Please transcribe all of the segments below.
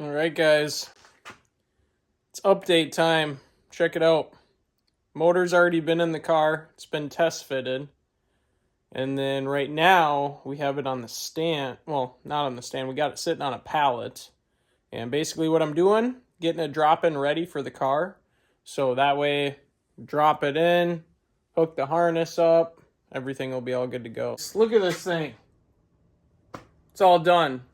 All right, guys, it's update time. Check it out. Motor's already been in the car. It's been test fitted. And then right now we have it on the stand. Well, not on the stand. We got it sitting on a pallet. And basically what I'm doing, getting it drop-in ready for the car. So that way, drop it in, hook the harness up, everything will be all good to go. Look at this thing. It's all done.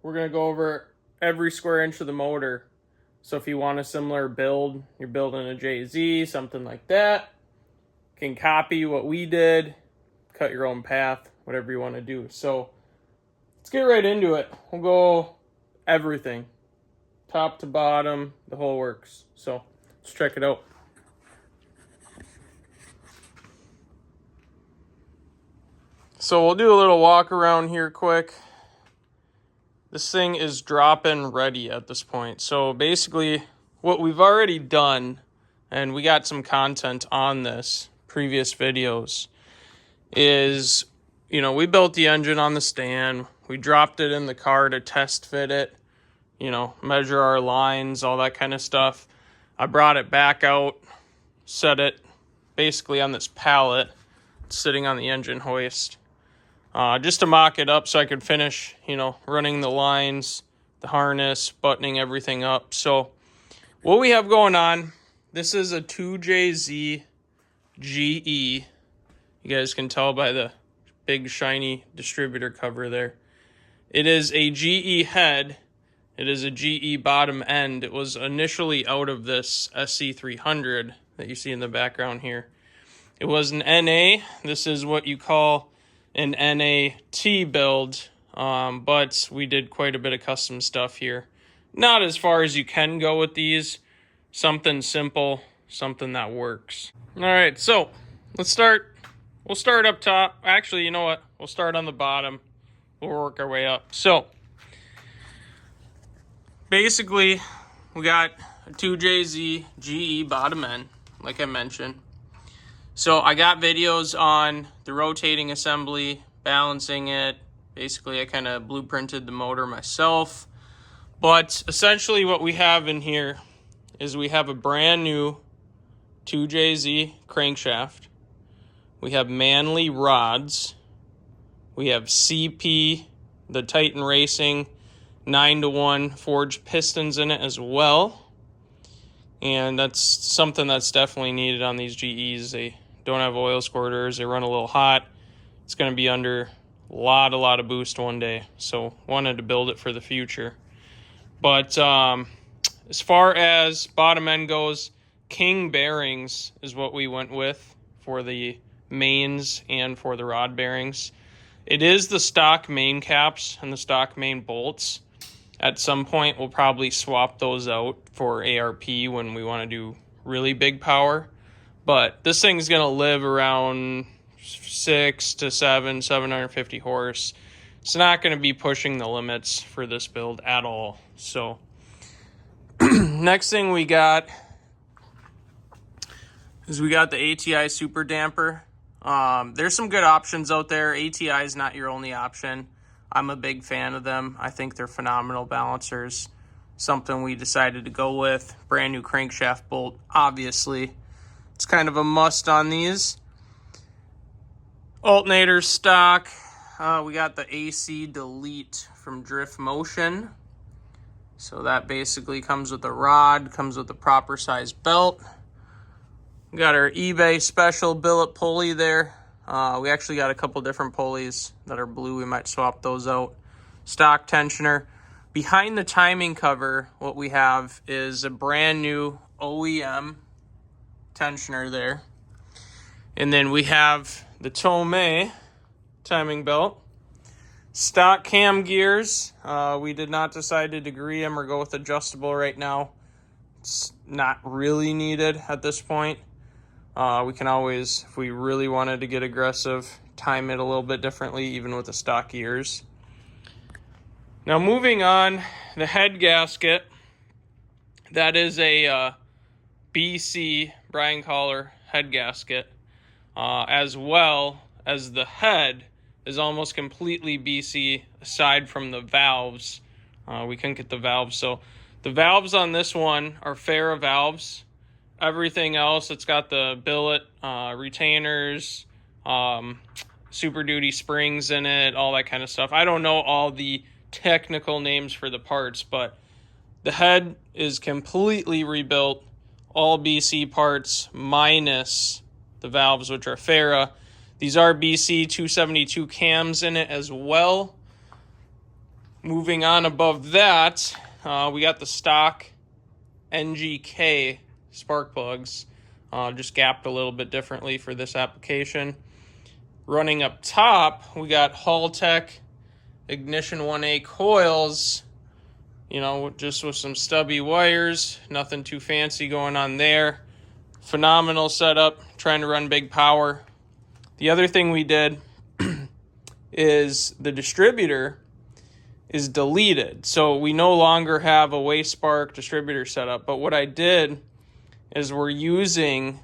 We're going to go over every square inch of the motor. So if you want a similar build, you're building a JZ, something like that, can copy what we did, cut your own path, whatever you want to do. So let's get right into it. We'll go everything, top to bottom, the whole works. So let's check it out. So we'll do a little walk around here quick. This thing is drop-in ready at this point. So basically what we've already done, and we got some content on this, previous videos, is, we built the engine on the stand. We dropped it in the car to test fit it, measure our lines, all that kind of stuff. I brought it back out, set it basically on this pallet, sitting on the engine hoist. Just to mock it up so I could finish, running the lines, the harness, buttoning everything up. So what we have going on, this is a 2JZ GE. You guys can tell by the big shiny distributor cover there. It is a GE head. It is a GE bottom end. It was initially out of this SC300 that you see in the background here. It was an NA. This is what you call an NaT build, but we did quite a bit of custom stuff here. Not as far as you can go with these. Something simple, something that works. All right, so let's start. We'll start up top. Actually, you know what? We'll start on the bottom. We'll work our way up. So basically, we got a 2JZ GE bottom end, like I mentioned. So I got videos on the rotating assembly, balancing it. Basically, I kind of blueprinted the motor myself. But essentially what we have in here is we have a brand new 2JZ crankshaft. We have Manley rods. We have CP, the Titan Racing 9-to-1 forged pistons in it as well. And that's something that's definitely needed on these GEs. They don't have oil squirters. They run a little hot. It's going to be under a lot of boost one day. So wanted to build it for the future. But as far as bottom end goes, King bearings is what we went with for the mains and for the rod bearings. It is the stock main caps and the stock main bolts. At some point, we'll probably swap those out for ARP when we want to do really big power. But this thing's going to live around 6 to 750 horse. It's not going to be pushing the limits for this build at all. So next thing we got is we got the ATI Super Damper. There's some good options out there. ATI is not your only option. I'm a big fan of them. I think they're phenomenal balancers. Something we decided to go with. Brand new crankshaft bolt, obviously. It's kind of a must on these. Alternator stock. We got the AC Delete from Drift Motion. So that basically comes with a rod, comes with a proper size belt. We got our eBay special billet pulley there. We actually got a couple different pulleys that are blue. We might swap those out. Stock tensioner. Behind the timing cover, what we have is a brand new OEM tensioner there. And then we have the Tomei timing belt. Stock cam gears. We did not decide to degree them or go with adjustable right now. It's not really needed at this point. We can always, if we really wanted to get aggressive, time it a little bit differently, even with the stock gears. Now moving on, the head gasket. That is a BC Brian Collar head gasket, as well as the head is almost completely BC aside from the valves. We couldn't get the valves. So the valves on this one are Farah valves. Everything else, it's got the billet retainers, Super Duty springs in it, all that kind of stuff. I don't know all the technical names for the parts, but the head is completely rebuilt. All BC parts minus the valves, which are Farah. These are BC 272 cams in it as well. Moving on above that, we got the stock NGK spark plugs, just gapped a little bit differently for this application. Running up top, we got Haltech Ignition 1A coils, you know, just with some stubby wires, nothing too fancy going on there. Phenomenal setup, trying to run big power. The other thing we did is the distributor is deleted. So we no longer have a waste spark distributor setup. But what I did is we're using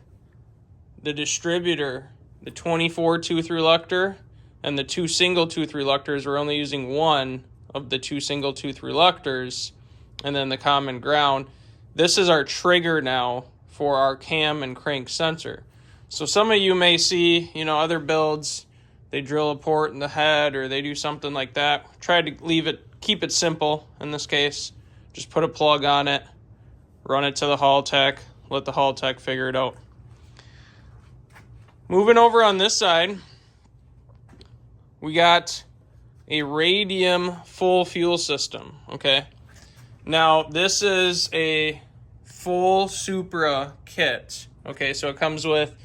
the distributor, the 24 tooth reluctor and the 2 single tooth reluctors. We're only using one of the 2 single tooth reluctors and then the common ground. This is our trigger now for our cam and crank sensor. So some of you may see, you know, other builds, they drill a port in the head or they do something like that. Try to keep it simple in this case. Just put a plug on it, run it to the Haltech, let the Haltech figure it out. Moving over on this side, we got a radium full fuel system, okay? Now, this is a full Supra kit, okay? So it comes with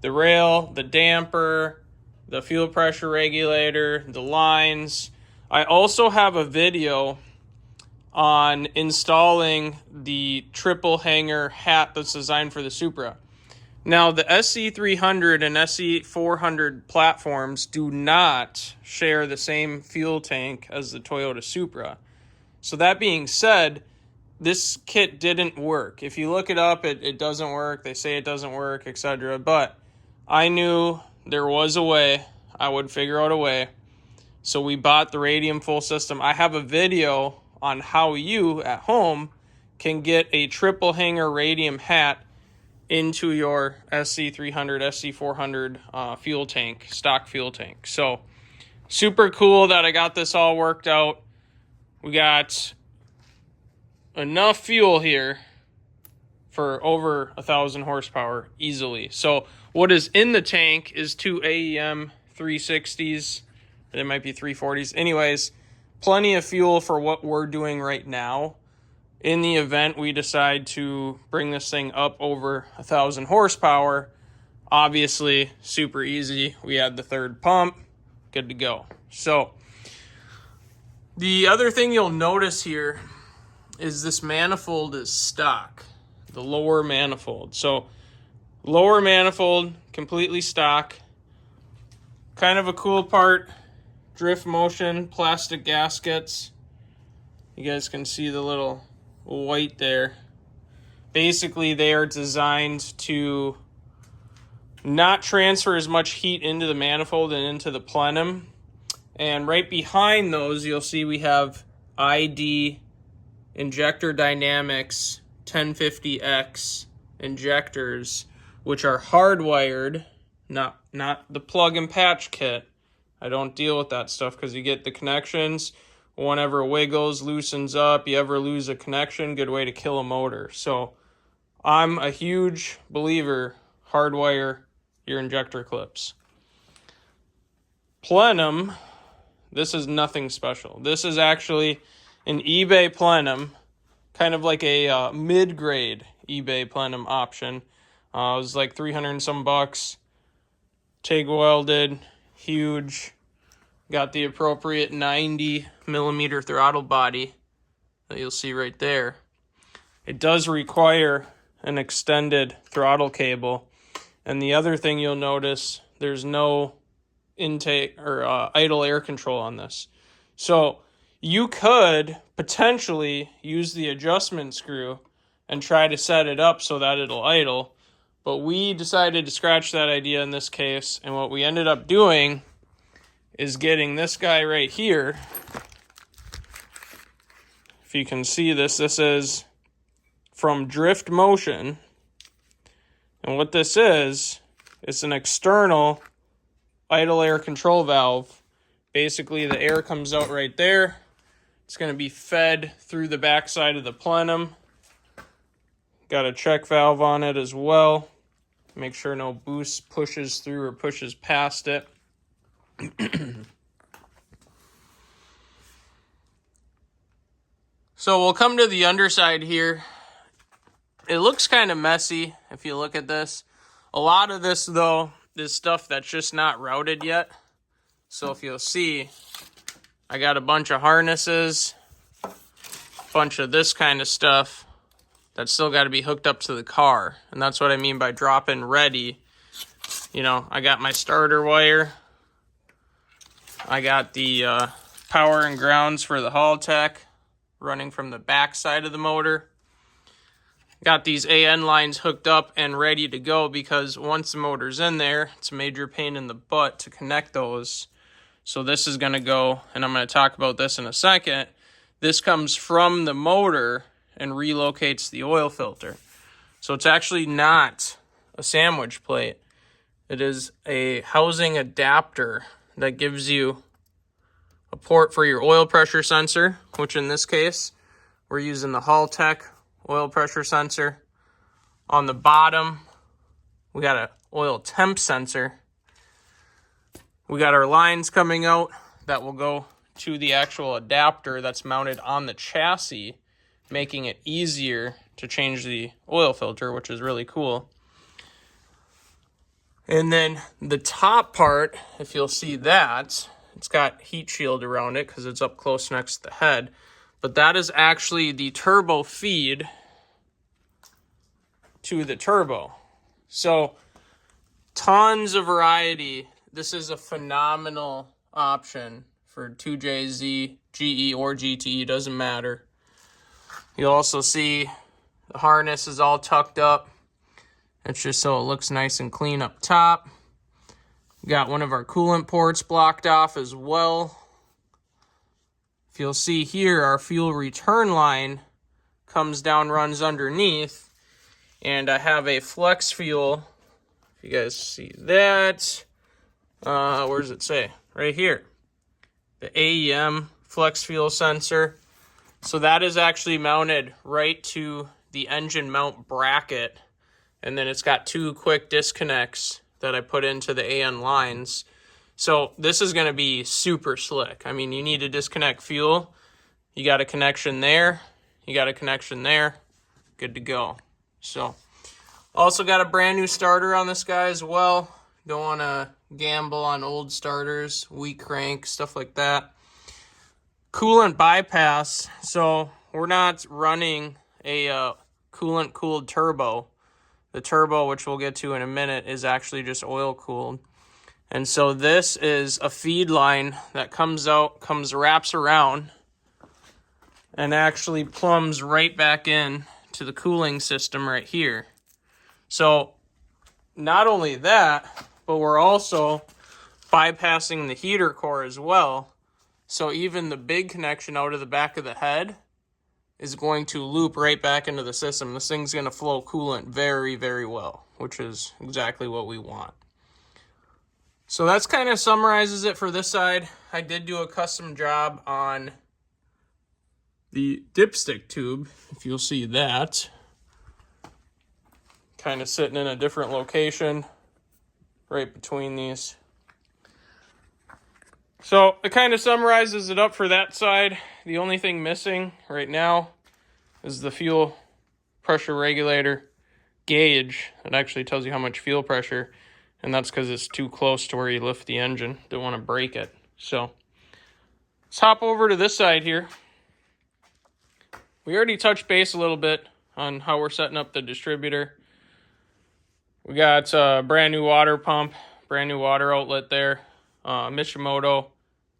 the rail, the damper, the fuel pressure regulator, the lines. I also have a video on installing the triple hanger hat that's designed for the Supra. Now, the SC300 and SC400 platforms do not share the same fuel tank as the Toyota Supra. So that being said, this kit didn't work. If you look it up, it doesn't work. They say it doesn't work, etc. But I knew there was a way. I would figure out a way. So we bought the radium full system. I have a video on how you at home can get a triple hanger radium hat into your SC300, SC400 fuel tank, stock fuel tank. So super cool that I got this all worked out. We got enough fuel here for over 1,000 horsepower easily. So what is in the tank is 2 AEM 360s. There might be 340s. Anyways, plenty of fuel for what we're doing right now. In the event we decide to bring this thing up over 1,000 horsepower, obviously super easy. We add the third pump, good to go. So the other thing you'll notice here is this manifold is stock, the lower manifold. So lower manifold, completely stock. Kind of a cool part, drift motion, plastic gaskets. You guys can see the little white there. Basically, they are designed to not transfer as much heat into the manifold and into the plenum. And right behind those, you'll see we have ID Injector Dynamics 1050X injectors, which are hardwired, not the plug and patch kit. I don't deal with that stuff because you get the connections. One ever wiggles, loosens up, you ever lose a connection, good way to kill a motor. So I'm a huge believer, hardwire your injector clips. Plenum, this is nothing special. This is actually an eBay plenum, kind of like a mid-grade eBay plenum option. It was like 300 and some bucks. TIG welded, huge. Got the appropriate 90 millimeter throttle body that you'll see right there. It does require an extended throttle cable. And the other thing you'll notice, there's no intake or idle air control on this. So you could potentially use the adjustment screw and try to set it up so that it'll idle. But we decided to scratch that idea in this case. And what we ended up doing is getting this guy right here if you can see this is from drift motion. And what this is, it's an external idle air control valve. Basically, the air comes out right there. It's going to be fed through the backside of the plenum. Got a check valve on it as well. Make sure no boost pushes through or pushes past it. So we'll come to the underside here. It looks kind of messy if you look at this. A lot of this, though, is stuff that's just not routed yet. So if you'll see, I got a bunch of harnesses, a bunch of this kind of stuff that's still got to be hooked up to the car. And that's what I mean by drop-in ready. You know, I got my starter wire. I got the power and grounds for the haul tech running from the back side of the motor. Got these AN lines hooked up and ready to go because once the motor's in there, it's a major pain in the butt to connect those. So this is going to go, and I'm going to talk about this in a second. This comes from the motor and relocates the oil filter. So it's actually not a sandwich plate. It is a housing adapter that gives you a port for your oil pressure sensor, which in this case, we're using the Haltech oil pressure sensor. On the bottom, we got an oil temp sensor. We got our lines coming out that will go to the actual adapter that's mounted on the chassis, making it easier to change the oil filter, which is really cool. And then the top part, if you'll see that, it's got heat shield around it because it's up close next to the head. But that is actually the turbo feed to the turbo. So tons of variety. This is a phenomenal option for 2JZ, GE, or GTE, doesn't matter. You'll also see the harness is all tucked up. It's just so it looks nice and clean up top. Got one of our coolant ports blocked off as well. If you'll see here, our fuel return line comes down, runs underneath. And I have a flex fuel. If you guys see that. Where does it say? Right here. The AEM flex fuel sensor. So that is actually mounted right to the engine mount bracket. And then it's got two quick disconnects that I put into the AN lines. So this is going to be super slick. I mean, you need to disconnect fuel. You got a connection there. You got a connection there. Good to go. So also got a brand new starter on this guy as well. Don't want to gamble on old starters, weak crank, stuff like that. Coolant bypass. So we're not running a coolant cooled turbo. The turbo, which we'll get to in a minute, is actually just oil cooled. And so this is a feed line that comes out, wraps around, and actually plumbs right back in to the cooling system right here. So not only that, but we're also bypassing the heater core as well. So even the big connection out of the back of the head is going to loop right back into the system. This thing's going to flow coolant very, very well, which is exactly what we want. So that's kind of summarizes it for this side. I did do a custom job on the dipstick tube, if you'll see that. Kind of sitting in a different location right between these. So it kind of summarizes it up for that side. The only thing missing right now is the fuel pressure regulator gauge. It actually tells you how much fuel pressure, and that's because it's too close to where you lift the engine. Don't want to break it. So let's hop over to this side here. We already touched base a little bit on how we're setting up the distributor. We got a brand new water pump, brand new water outlet there. Mishimoto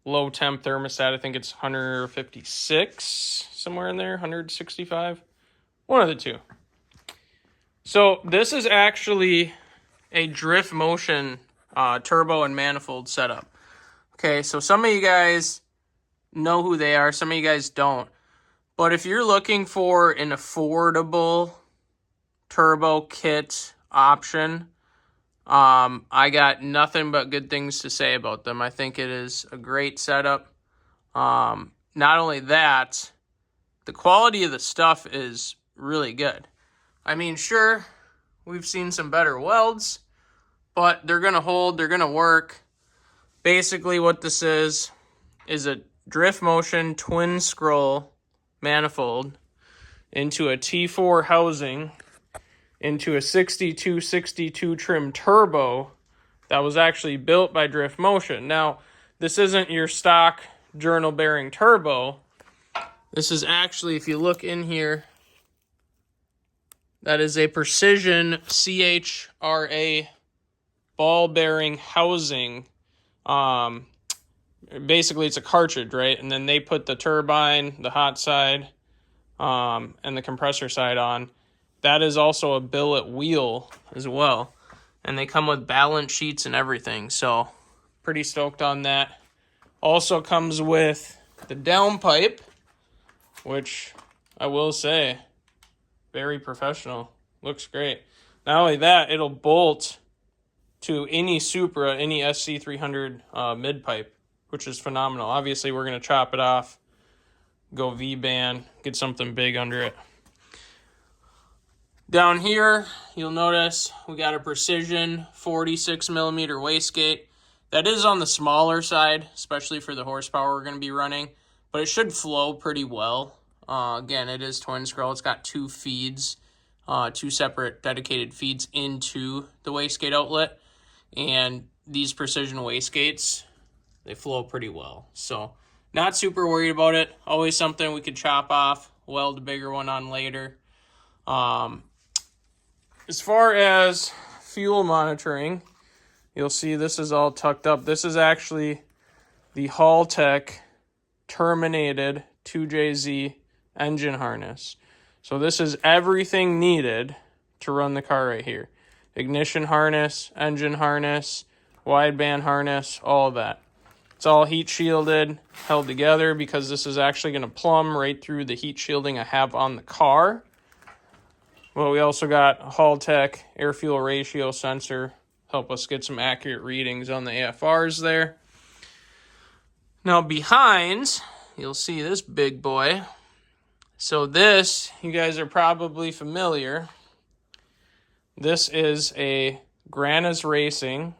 low temp thermostat. I think it's 156, somewhere in there, 165. One of the two. So this is actually a drift motion turbo and manifold setup. Okay, so some of you guys know who they are. Some of you guys don't. But if you're looking for an affordable turbo kit option, I got nothing but good things to say about them. I think it is a great setup. Not only that, the quality of the stuff is really good. I mean, sure, we've seen some better welds, but they're going to hold, they're going to work. Basically what this is a drift motion twin scroll manifold into a T4 housing into a 6262 trim turbo that was actually built by Drift Motion. Now, this isn't your stock journal bearing turbo. This is actually, if you look in here, that is a precision CHRA ball bearing housing. Basically, it's a cartridge, right? And then they put the turbine, the hot side, and the compressor side on. That is also a billet wheel as well. And they come with balance sheets and everything. So, pretty stoked on that. Also comes with the downpipe, which I will say, very professional. Looks great. Not only that, it'll bolt to any Supra, any SC300 mid-pipe, which is phenomenal. Obviously, we're going to chop it off, go V-band, get something big under it. Down here, you'll notice we got a precision 46 millimeter wastegate. That is on the smaller side, especially for the horsepower we're going to be running, but it should flow pretty well. Again, it is twin scroll. It's got two feeds, two separate dedicated feeds into the wastegate outlet, and these precision wastegates, they flow pretty well. So, not super worried about it. Always something we could chop off, weld a bigger one on later. As far as fuel monitoring, you'll see this is all tucked up. This is actually the Haltech terminated 2JZ engine harness. So this is everything needed to run the car right here. Ignition harness, engine harness, wideband harness, all of that. It's all heat shielded, held together because this is actually going to plumb right through the heat shielding I have on the car. Well, we also got Haltech air-fuel ratio sensor, help us get some accurate readings on the AFRs there. Now behind, you'll see this big boy. So this, you guys are probably familiar. This is a Granas Racing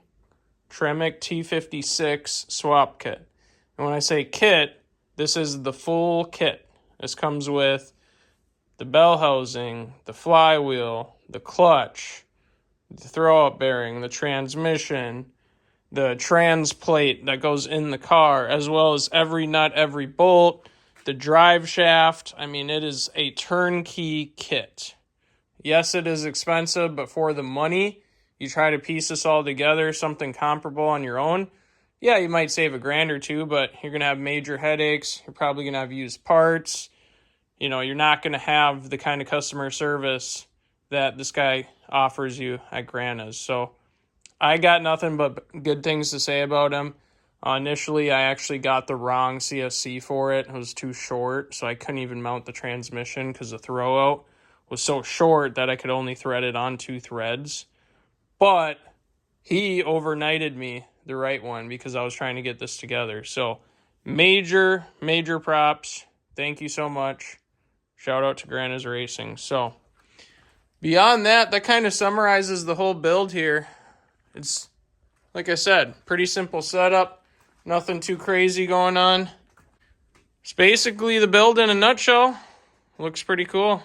Tremec T56 swap kit. And when I say kit, this is the full kit. This comes with the bell housing, the flywheel, the clutch, the throw-up bearing, the transmission, the trans plate that goes in the car, as well as every nut, every bolt, the drive shaft. I mean, it is a turnkey kit. Yes, it is expensive, but for the money, you try to piece this all together, something comparable on your own. Yeah, you might save $1,000 or $2,000, but you're going to have major headaches. You're probably going to have used parts. You know, you're not going to have the kind of customer service that this guy offers you at Granas. So I got nothing but good things to say about him. Initially, I actually got the wrong CSC for it. It was too short, so I couldn't even mount the transmission because the throwout was so short that I could only thread it on 2 threads. But he overnighted me the right one because I was trying to get this together. So major props. Thank you so much. Shout out to Granas Racing. So beyond that, that kind of summarizes the whole build here. It's, like I said, pretty simple setup. Nothing too crazy going on. It's basically the build in a nutshell. Looks pretty cool.